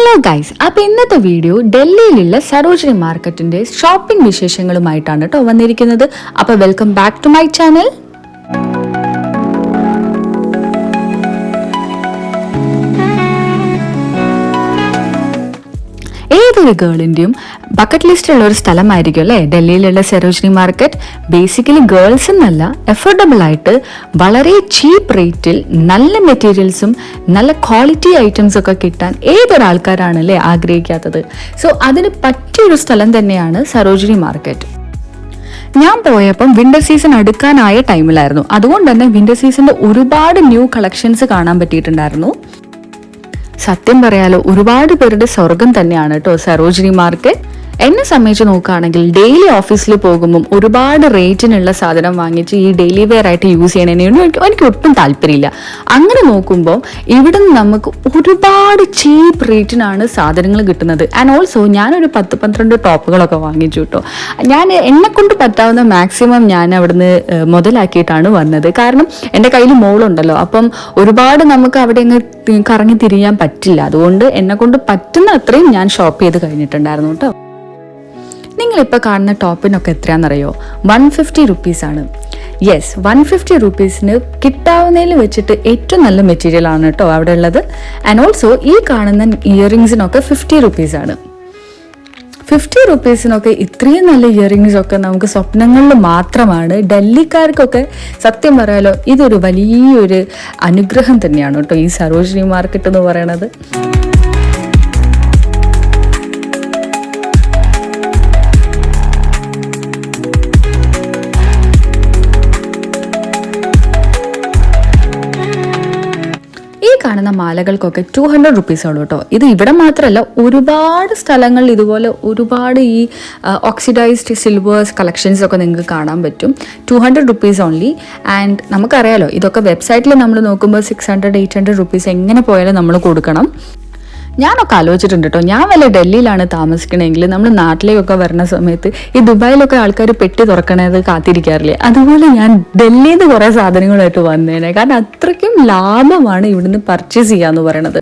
Hello guys, അപ്പോൾ ഇന്നത്തെ video ഡൽഹിയിലുള്ള Sarojini മാർക്കറ്റിന്റെ ഷോപ്പിംഗ് വിശേഷങ്ങളുമായിട്ടാണ് കേട്ടോ വന്നിരിക്കുന്നത്. അപ്പോൾ welcome back to my channel. ഏതൊരു ഗേളിൻ്റെയും ബക്കറ്റ് ലിസ്റ്റുള്ള ഒരു സ്ഥലമായിരിക്കും അല്ലേ ഡൽഹിയിലുള്ള സരോജിനി മാർക്കറ്റ്. ബേസിക്കലി ഗേൾസ് എന്നല്ല, അഫോർഡബിൾ ആയിട്ട് വളരെ ചീപ്പ് റേറ്റിൽ നല്ല മെറ്റീരിയൽസും നല്ല ക്വാളിറ്റി ഐറ്റംസ് ഒക്കെ കിട്ടാൻ ഏതൊരാൾക്കാരാണല്ലേ ആഗ്രഹിക്കാത്തത്. സോ അതിന് പറ്റിയൊരു സ്ഥലം തന്നെയാണ് സരോജിനി മാർക്കറ്റ്. ഞാൻ പോയപ്പം വിന്റർ സീസൺ അടുക്കാനായ ടൈമിലായിരുന്നു. അതുകൊണ്ട് തന്നെ വിന്റർ സീസണിന്റെ ഒരുപാട് ന്യൂ കളക്ഷൻസ് കാണാൻ പറ്റിയിട്ടുണ്ടായിരുന്നു. സത്യം പറയാലോ, ഒരുപാട് പേരുടെ സ്വർഗം തന്നെയാണ് കേട്ടോ സരോജിനി മാർക്കറ്റ്. എന്നെ സംബന്ധിച്ച് നോക്കുകയാണെങ്കിൽ ഡെയിലി ഓഫീസിൽ പോകുമ്പം ഒരുപാട് റേറ്റിനുള്ള സാധനം വാങ്ങിച്ച് ഈ ഡെയിലി വെയർ ആയിട്ട് യൂസ് ചെയ്യണതിന് എനിക്ക് ഒട്ടും താല്പര്യമില്ല. അങ്ങനെ നോക്കുമ്പോൾ ഇവിടെ നിന്ന് നമുക്ക് ഒരുപാട് ചീപ്പ് റേറ്റിനാണ് സാധനങ്ങൾ കിട്ടുന്നത്. ആൻഡ് ഓൾസോ ഞാനൊരു 10-12 ടോപ്പുകളൊക്കെ വാങ്ങിച്ചു കേട്ടോ. എന്നെ കൊണ്ട് പറ്റാവുന്ന മാക്സിമം ഞാൻ അവിടുന്ന് മുതലാക്കിയിട്ടാണ് വന്നത്. കാരണം എൻ്റെ കയ്യിൽ മോളുണ്ടല്ലോ, അപ്പം ഒരുപാട് നമുക്ക് അവിടെ കറങ്ങി തിരിയാൻ പറ്റില്ല. അതുകൊണ്ട് എന്നെ കൊണ്ട് പറ്റുന്ന അത്രയും ഞാൻ ഷോപ്പ് ചെയ്ത് കഴിഞ്ഞിട്ടുണ്ടായിരുന്നു കേട്ടോ. നിങ്ങളിപ്പോൾ കാണുന്ന ടോപ്പിനൊക്കെ എത്രയാണെന്നറിയോ? 150 റുപ്പീസാണ്. യെസ്, 150 റുപ്പീസിന് കിട്ടാവുന്നതിൽ വെച്ചിട്ട് ഏറ്റവും നല്ല മെറ്റീരിയൽ ആണ് കേട്ടോ അവിടെ ഉള്ളത്. ആൻഡ് ഓൾസോ ഈ കാണുന്ന ഇയറിങ്സിനൊക്കെ 50 റുപ്പീസാണ്. 50 റുപ്പീസിനൊക്കെ ഇത്രയും നല്ല ഇയറിങ്സ് ഒക്കെ നമുക്ക് സ്വപ്നങ്ങളിൽ മാത്രമാണ്. ഡൽഹിക്കാർക്കൊക്കെ സത്യം പറയാലോ ഇതൊരു വലിയൊരു അനുഗ്രഹം തന്നെയാണ് കേട്ടോ ഈ സരോജിനി മാർക്കറ്റ് എന്ന് പറയണത്. കാണുന്ന മാലകൾക്കൊക്കെ 200 റുപ്പീസാണ് കേട്ടോ. ഇത് ഇവിടെ മാത്രമല്ല, ഒരുപാട് സ്ഥലങ്ങളിൽ ഇതുപോലെ ഒരുപാട് ഈ ഓക്സിഡൈസ്ഡ് സിൽവേഴ്സ് കളക്ഷൻസ് ഒക്കെ നിങ്ങൾക്ക് കാണാൻ പറ്റും. 200 റുപ്പീസ് ഓൺലി. ആൻഡ് നമുക്കറിയാലോ ഇതൊക്കെ വെബ്സൈറ്റിൽ നമ്മൾ നോക്കുമ്പോൾ 600-800 റുപ്പീസ് എങ്ങനെ പോയാലും നമ്മൾ കൊടുക്കണം. ഞാനൊക്കെ ആലോചിച്ചിട്ടുണ്ട് കേട്ടോ. ഞാൻ വല്ല ഡൽഹിയിലാണ് താമസിക്കണമെങ്കിൽ നമ്മൾ നാട്ടിലേക്കൊക്കെ വരുന്ന സമയത്ത് ഈ ദുബായിലൊക്കെ ആൾക്കാർ പെട്ടി തുറക്കണത് കാത്തിരിക്കാറില്ലേ, അതുപോലെ ഞാൻ ഡൽഹിയിൽ നിന്ന് കുറേ സാധനങ്ങളായിട്ട് വന്നേനെ. കാരണം അത്രയ്ക്കും ലാഭമാണ് ഇവിടുന്ന് പർച്ചേസ് ചെയ്യാന്ന് പറയണത്.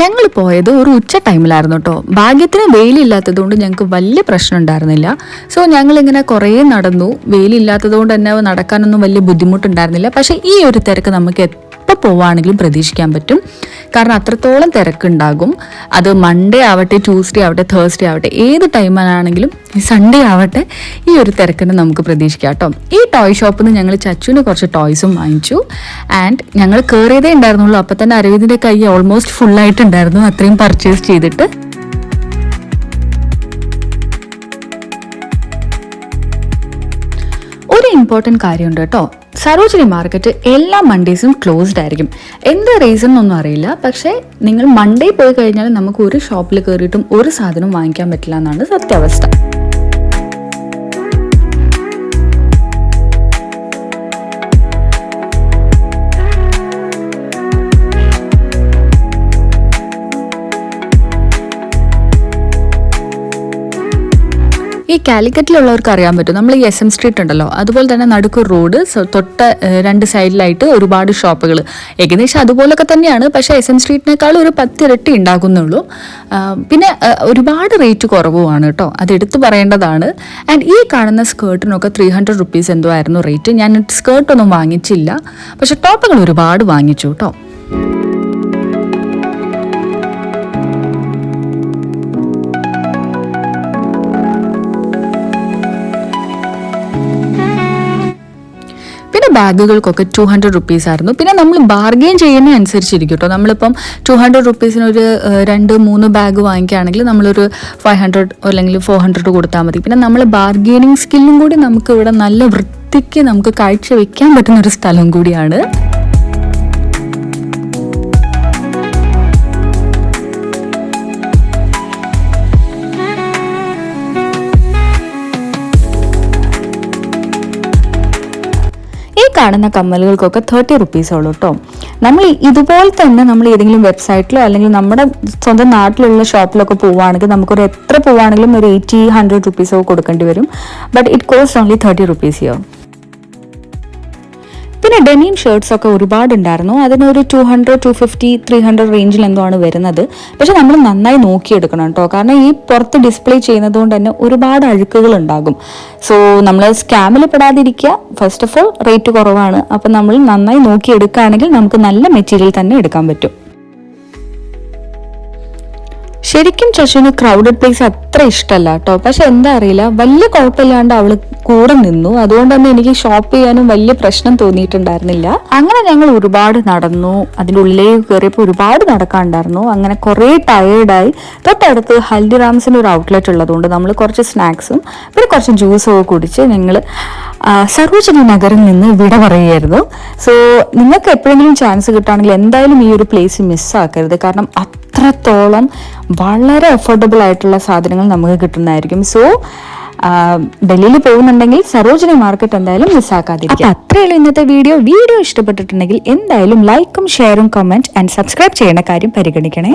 ഞങ്ങൾ പോയത് ഒരു ഉച്ച ടൈമിലായിരുന്നു കേട്ടോ. ഭാഗ്യത്തിന് വെയിലില്ലാത്തത് കൊണ്ട് ഞങ്ങൾക്ക് വലിയ പ്രശ്നം ഉണ്ടായിരുന്നില്ല. സോ ഞങ്ങളിങ്ങനെ കുറേ നടന്നു. വെയിലില്ലാത്തത് കൊണ്ട് തന്നെ നടക്കാനൊന്നും വലിയ ബുദ്ധിമുട്ടുണ്ടായിരുന്നില്ല. പക്ഷേ ഈ ഒരു തിരക്ക് നമുക്ക് എപ്പോൾ പോവുകയാണെങ്കിലും പ്രതീക്ഷിക്കാൻ പറ്റും. കാരണം അത്രത്തോളം തിരക്കുണ്ടാകും. അത് മൺഡേ ആവട്ടെ, ട്യൂസ്ഡേ ആവട്ടെ, തേഴ്സ്ഡേ ആവട്ടെ, ഏത് ടൈമിലാണെങ്കിലും സൺഡേ ആവട്ടെ ഈ ഒരു തിരക്കിന് നമുക്ക് പ്രതീക്ഷിക്കാം കേട്ടോ. ഈ ടോയ് ഷോപ്പിൽ നിന്ന് ഞങ്ങൾ ചച്ചുവിന് കുറച്ച് ടോയ്സും വാങ്ങിച്ചു. ആൻഡ് ഞങ്ങൾ കയറിയതേ ഉണ്ടായിരുന്നുള്ളൂ. അപ്പം തന്നെ അരവിന്ദിൻ്റെ കൈ ഓൾമോസ്റ്റ് ഫുള്ളായിട്ടുണ്ടായിരുന്നു അത്രയും പർച്ചേസ് ചെയ്തിട്ട്. ഒരു ഇമ്പോർട്ടൻറ്റ് കാര്യമുണ്ട് കേട്ടോ. സരോജിനി മാർക്കറ്റ് എല്ലാ മൺഡേസും ക്ലോസ്ഡ് ആയിരിക്കും. എന്ത് റീസൺ ഒന്നും അറിയില്ല. പക്ഷേ നിങ്ങൾ മൺഡേ പോയി കഴിഞ്ഞാൽ നമുക്ക് ഒരു ഷോപ്പിൽ കയറിയിട്ടും ഒരു സാധനം വാങ്ങിക്കാൻ പറ്റില്ല എന്നാണ് സത്യാവസ്ഥ. ഈ കാലിക്കറ്റിലുള്ളവർക്ക് അറിയാൻ പറ്റും, നമ്മൾ ഈ SM സ്ട്രീറ്റ് ഉണ്ടല്ലോ, അതുപോലെ തന്നെ നടുക്ക് റോഡ് തൊട്ട 2 സൈഡിലായിട്ട് ഒരുപാട് ഷോപ്പുകൾ. ഏകദേശം അതുപോലൊക്കെ തന്നെയാണ്. പക്ഷേ SM സ്ട്രീറ്റിനേക്കാൾ ഒരു 10 ഇരട്ടി ഉണ്ടാകുന്നുള്ളൂ. പിന്നെ ഒരുപാട് റേറ്റ് കുറവുമാണ് കേട്ടോ, അത് എടുത്തു പറയേണ്ടതാണ്. ആൻഡ് ഈ കാണുന്ന സ്കേർട്ടിനൊക്കെ 300 റുപ്പീസ് എന്തോ ആയിരുന്നു റേറ്റ്. ഞാൻ സ്കേർട്ടൊന്നും വാങ്ങിച്ചില്ല, പക്ഷെ ടോപ്പുകൾ ഒരുപാട് വാങ്ങിച്ചു കേട്ടോ. ബാഗുകൾക്കൊക്കെ 200 റുപ്പീസ് ആയിരുന്നു. പിന്നെ നമ്മൾ ബാർഗെയിൻ ചെയ്യുന്ന അനുസരിച്ചിരിക്കും കേട്ടോ. നമ്മളിപ്പം 200 റുപ്പീസിന് ഒരു 2-3 ബാഗ് വാങ്ങിക്കുകയാണെങ്കിൽ നമ്മളൊരു 500 അല്ലെങ്കിൽ 400 കൊടുത്താൽ മതി. പിന്നെ നമ്മൾ ബാർഗെയിനിങ് സ്കില്ലും കൂടി നമുക്ക് ഇവിടെ നല്ല വൃത്തിക്ക് നമുക്ക് കാഴ്ച വെക്കാൻ പറ്റുന്ന ഒരു സ്ഥലം കൂടിയാണ്. കാണുന്ന കമ്മലുകൾക്കൊക്കെ 30 റുപ്പീസോളൂ കേട്ടോ. നമ്മൾ ഇതുപോലെ തന്നെ നമ്മൾ ഏതെങ്കിലും വെബ്സൈറ്റിലോ അല്ലെങ്കിൽ നമ്മുടെ സ്വന്തം നാട്ടിലുള്ള ഷോപ്പിലൊക്കെ പോവുകയാണെങ്കിൽ നമുക്കൊരു എത്ര പോവുകയാണെങ്കിലും ഒരു 80-100 റുപ്പീസോ കൊടുക്കേണ്ടി വരും. But it cost only 30 rupees here. പിന്നെ ഡെനിം ഷർട്ട്സ് ഒക്കെ ഒരുപാടുണ്ടായിരുന്നു. അതിനൊരു 200, 250, 300 റേഞ്ചിൽ എന്തോ ആണ് വരുന്നത്. പക്ഷെ നമ്മൾ നന്നായി നോക്കിയെടുക്കണം കേട്ടോ, കാരണം ഈ പുറത്ത് ഡിസ്പ്ലേ ചെയ്യുന്നത് കൊണ്ട് തന്നെ ഒരുപാട് അഴുക്കുകൾ ഉണ്ടാകും. സോ നമ്മൾ സ്കാമിൽ പെടാതിരിക്കുക. ഫസ്റ്റ് ഓഫ് ഓൾ റേറ്റ് കുറവാണ്, അപ്പം നമ്മൾ നന്നായി നോക്കിയെടുക്കുകയാണെങ്കിൽ നമുക്ക് നല്ല മെറ്റീരിയൽ തന്നെ എടുക്കാൻ പറ്റും. ശരിക്കും ശശുവിന് ക്രൗഡഡ് പ്ലേസ് അത്ര ഇഷ്ടമല്ല കേട്ടോ. പക്ഷെ എന്താ അറിയില്ല, വലിയ കുഴപ്പമില്ലാണ്ട് അവള് കൂടെ നിന്നു. അതുകൊണ്ട് തന്നെ എനിക്ക് ഷോപ്പ് ചെയ്യാനും വലിയ പ്രശ്നം തോന്നിയിട്ടുണ്ടായിരുന്നില്ല. അങ്ങനെ ഞങ്ങൾ ഒരുപാട് നടന്നു. അതിൻ്റെ ഉള്ളിലേക്ക് കയറിയപ്പോൾ ഒരുപാട് നടക്കാനുണ്ടായിരുന്നു. അങ്ങനെ കുറേ ടയേർഡായി. തൊട്ടടുത്ത് ഹൽദിറാംസിൻ്റെ ഒരു ഔട്ട്ലെറ്റ് ഉള്ളതുകൊണ്ട് നമ്മൾ കുറച്ച് സ്നാക്സും പിന്നെ കുറച്ച് ജ്യൂസും ഒക്കെ കുടിച്ച് ഞങ്ങൾ സരോജിനി നഗറിൽ നിന്ന് വിട പറയുമായിരുന്നു. സോ നിങ്ങൾക്ക് എപ്പോഴെങ്കിലും ചാൻസ് കിട്ടുകയാണെങ്കിൽ എന്തായാലും ഈ ഒരു പ്ലേസ് മിസ്സാക്കരുത്. കാരണം അത്രത്തോളം വളരെ അഫോർഡബിൾ ആയിട്ടുള്ള സാധനങ്ങൾ നമുക്ക് കിട്ടുന്നതായിരിക്കും. സോ ഡൽഹിയിൽ പോകുന്നുണ്ടെങ്കിൽ സരോജിനി മാർക്കറ്റ് എന്തായാലും മിസ്സാക്കാതിരിക്കും. അത്രയുള്ളൂ ഇന്നത്തെ വീഡിയോ ഇഷ്ടപ്പെട്ടിട്ടുണ്ടെങ്കിൽ എന്തായാലും ലൈക്കും ഷെയറും കമന്റ് ആൻഡ് സബ്സ്ക്രൈബ് ചെയ്യുന്ന കാര്യം പരിഗണിക്കണേ.